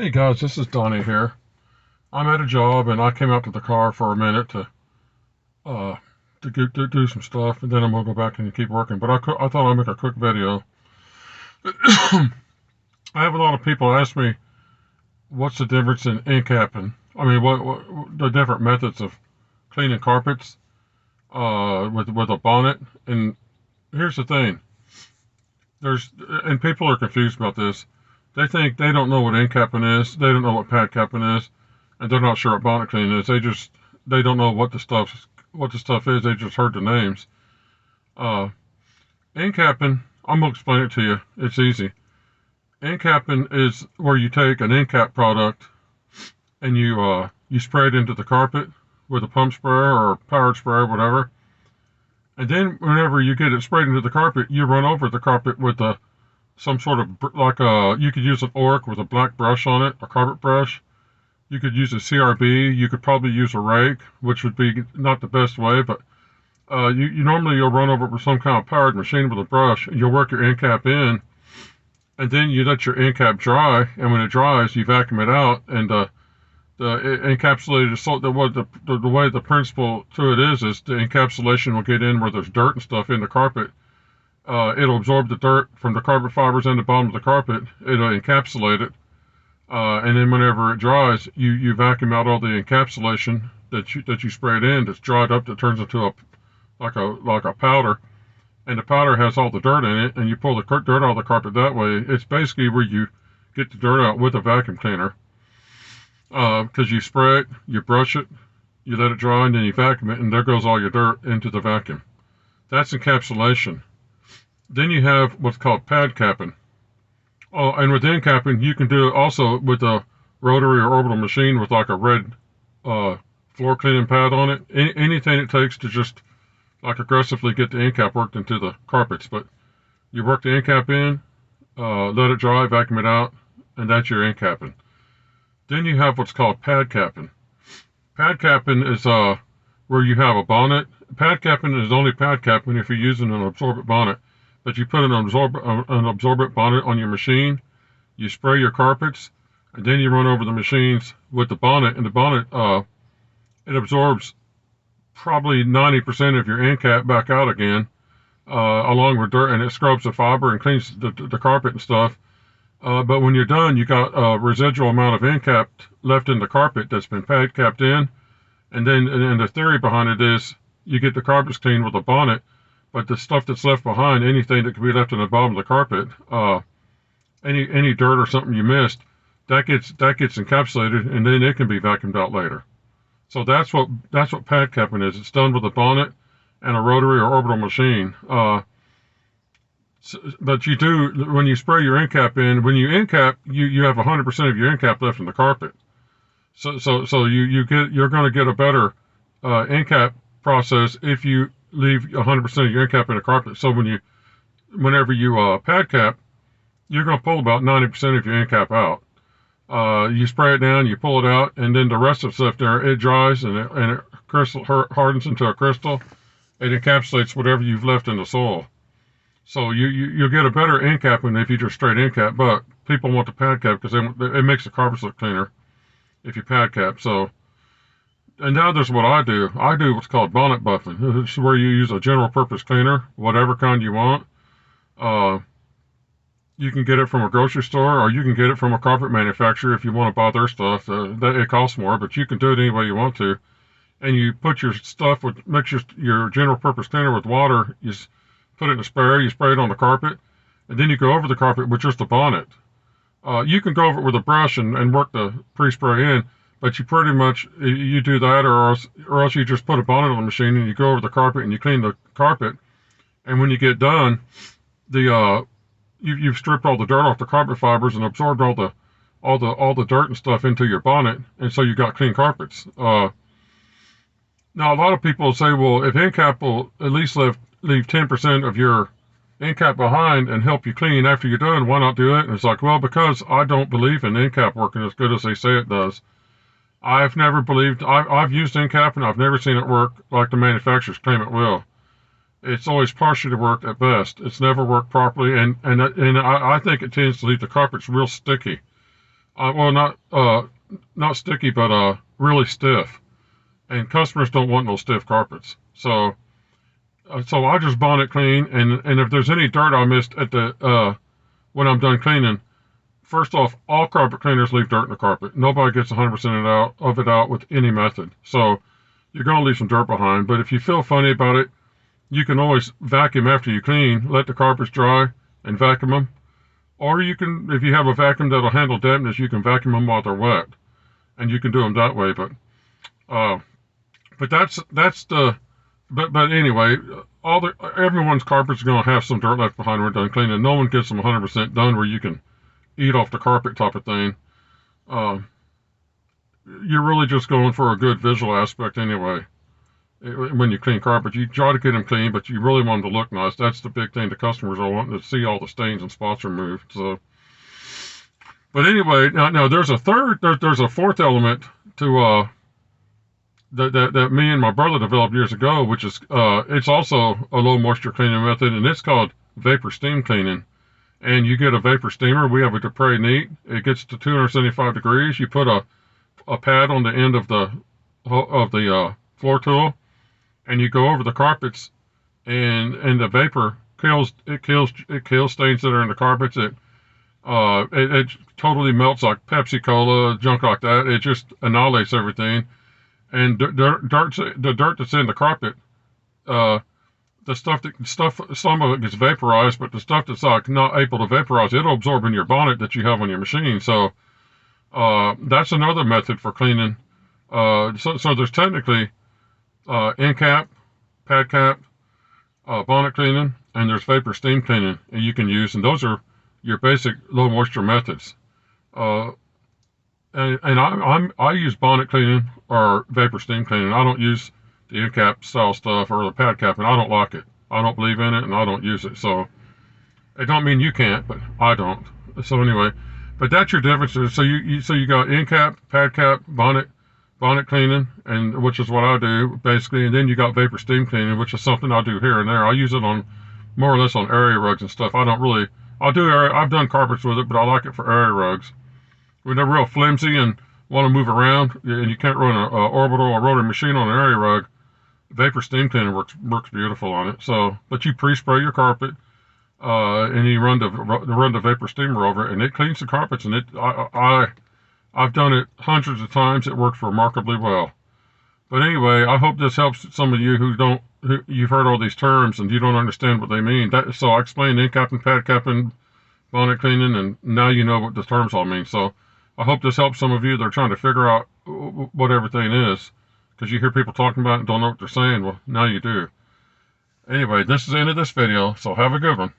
Hey guys, this is Donnie here. I'm at a job and I came out to the car for a minute uh to do some stuff, and then I'm gonna go back and keep working. But I thought I'd make a quick video. I have a lot of people ask me what's the difference in encapping. I mean, what the different methods of cleaning carpets with a bonnet. And here's the thing: there's and people are confused about this. They think they don't know what encapping is. They don't know what padcapping is, and they're not sure what bonnet cleaning is. They don't know what the stuff is. They just heard the names. Uh, Encapping, I'm gonna explain it to you. It's easy. Encapping is where you take an Encap product and you spray it into the carpet with a pump sprayer or powered sprayer, whatever. And then whenever you get it sprayed into the carpet, you run over the carpet with some sort of you could use an orc with a black brush on it, a carpet brush. You could use a CRB. You could probably use a rake, which would be not the best way, but you normally you'll run over it with some kind of powered machine with a brush. And you'll work your end cap in, and then you let your end cap dry. And when it dries, you vacuum it out. And the encapsulated salt. The way the principle to it is the encapsulation will get in where there's dirt and stuff in the carpet. It'll absorb the dirt from the carpet fibers in the bottom of the carpet. It'll encapsulate it. And then whenever it dries, you vacuum out all the encapsulation that you sprayed in that's dried up, that turns into a powder, and the powder has all the dirt in it, and you pull the dirt out of the carpet that way. It's basically where you get the dirt out with a vacuum cleaner, because you spray it, you brush it, you let it dry, and then you vacuum it, and there goes all your dirt into the vacuum. That's encapsulation. Then you have what's called pad capping. Oh, and with encapping, you can do it also with a rotary or orbital machine with like a red floor cleaning pad on it. Anything it takes to just like aggressively get the encap worked into the carpets. But you work the encap in, let it dry, vacuum it out, and that's your encapping. Then you have what's called pad capping. Pad capping is where you have a bonnet. Pad capping is only pad capping if you're using an absorbent bonnet. But you put an absorbent bonnet on your machine, you spray your carpets, and then you run over the machines with the bonnet. And the bonnet, it absorbs probably 90% of your end cap back out again, along with dirt, and it scrubs the fiber and cleans the carpet and stuff. But when you're done, you got a residual amount of end cap left in the carpet that's been pad capped in. And the theory behind it is you get the carpets cleaned with a bonnet, but the stuff that's left behind, anything that could be left in the bottom of the carpet, any dirt or something you missed, that gets encapsulated, and then it can be vacuumed out later. So that's what pad capping is. It's done with a bonnet and a rotary or orbital machine. But you do, when you spray your end cap in, when you end cap, you have 100% of your end cap left in the carpet. So you're going to get a better end cap process if you leave 100% of your end cap in the carpet. So whenever you pad cap, you're going to pull about 90% of your end cap out. You spray it down, you pull it out, and then the rest of the stuff there, it dries and it hardens into a crystal. It encapsulates whatever you've left in the soil. So you'll get a better end capping if you just straight end cap. But people want the pad cap because it makes the carpets look cleaner if you pad cap. So. And now there's what I do. I do what's called bonnet buffing. It's where you use a general purpose cleaner, whatever kind you want. You can get it from a grocery store, or you can get it from a carpet manufacturer if you want to buy their stuff. It costs more, but you can do it any way you want to. And you put your stuff mix your general purpose cleaner with water. You put it in a sprayer. You spray it on the carpet, and then you go over the carpet with just a bonnet. You can go over it with a brush and work the pre-spray in. But you pretty much, you do that, or else you just put a bonnet on the machine and you go over the carpet and you clean the carpet. And when you get done, you've stripped all the dirt off the carpet fibers and absorbed all the dirt and stuff into your bonnet, and so you got clean carpets. Now a lot of people say, well, if Encap will at least leave 10% of your Encap behind and help you clean after you're done, why not do it? And it's like, well, because I don't believe in Encap working as good as they say it does. I've never believed, I've used Encap and I've never seen it work like the manufacturers claim it will. It's always partially worked at best. It's never worked properly, and I think it tends to leave the carpets real sticky. Well, not sticky, but really stiff. And customers don't want no stiff carpets. So I just bonnet clean, and if there's any dirt I missed at the when I'm done cleaning, first off, all carpet cleaners leave dirt in the carpet. Nobody gets 100% of it out with any method. So you're going to leave some dirt behind. But if you feel funny about it, you can always vacuum after you clean, let the carpets dry, and vacuum them. Or you can, if you have a vacuum that'll handle dampness, you can vacuum them while they're wet, and you can do them that way. Uh, but that's the but anyway, everyone's carpet's going to have some dirt left behind when they're done cleaning. No one gets them 100% done where you can eat off the carpet type of thing. Uh, you're really just going for a good visual aspect anyway. When you clean carpet, you try to get them clean, but you really want them to look nice. That's the big thing. The customers are wanting to see all the stains and spots removed. So, but anyway, now there's a fourth element to that me and my brother developed years ago, which is it's also a low moisture cleaning method, and it's called vapor steam cleaning. And you get a vapor steamer. We have a Dupre Neat. It gets to 275 degrees. You put a pad on the end of the floor tool, and you go over the carpets, and the vapor kills stains that are in the carpets. It totally melts like Pepsi Cola, junk like that. It just annihilates everything. And the dirt that's in the carpet, some of it gets vaporized, but the stuff that's like not able to vaporize, it'll absorb in your bonnet that you have on your machine. So that's another method for cleaning. So there's technically Encap, Padcap, bonnet cleaning, and there's vapor steam cleaning and you can use, and those are your basic low moisture methods. And I use bonnet cleaning or vapor steam cleaning. I don't use the Encap style stuff or the Padcap, and I don't like it. I don't believe in it, and I don't use it. So it don't mean you can't, but I don't. So anyway, but that's your differences. So you got Encap, Padcap, bonnet cleaning, and which is what I do basically, and then you got vapor steam cleaning, which is something I do here and there. I use it on more or less on area rugs and stuff. I've done carpets with it, but I like it for area rugs. When they're real flimsy and want to move around, and you can't run a orbital or rotary machine on an area rug, vapor steam cleaner works beautiful on it. So, but you pre-spray your carpet, and you run the vapor steamer over it, and it cleans the carpets. And I've done it hundreds of times. It works remarkably well. But anyway, I hope this helps some of you who you've heard all these terms and you don't understand what they mean. So I explained encapping, padcapping, bonnet cleaning, and now you know what the terms all mean. So I hope this helps some of you that are trying to figure out what everything is, because you hear people talking about it and don't know what they're saying. Well, now you do. Anyway, this is the end of this video, so have a good one.